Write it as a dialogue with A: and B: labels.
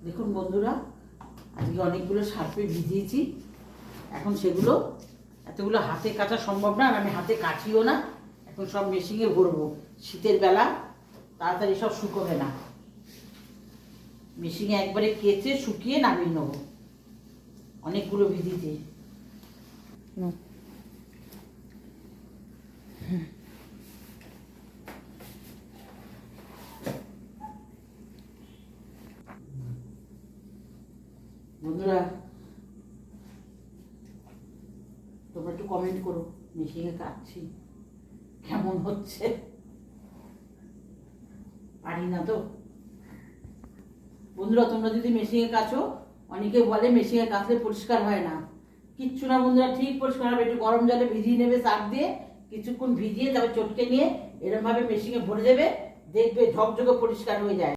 A: দেখুন বন্ধুরা, আজকে অনেকগুলো সার্ফে ভিজিয়েছি। এখন সেগুলো এতগুলো হাতে কাচা সম্ভব না, আর আমি হাতে কাচিও না। এখন সব মেশিনে ভরবো। শীতের বেলা তাড়াতাড়ি সব শুকোবে না, মেশিনে একবারে কেচে শুকিয়ে নামিয়ে নেবো। অনেকগুলো ভিজিয়েছি। বন্ধুরা, তোমরা একটু কমেন্ট করো মেশিনে কাটছি কেমন হচ্ছে। পারি না তো বন্ধুরা, তোমরা যদি মেশিনে কাচো, অনেকে বলে মেশিনে কাচলে পরিষ্কার হয় না। কিচ্ছু না বন্ধুরা, ঠিক পরিষ্কার হবে। একটু গরম জলে ভিজিয়ে নেবে সার্ফ দিয়ে, কিছুক্ষণ ভিজিয়ে তারপর চটকে নিয়ে এরকম ভাবে মেশিনে ভরে দেবে, দেখবে ঝকঝকে পরিষ্কার হয়ে যায়।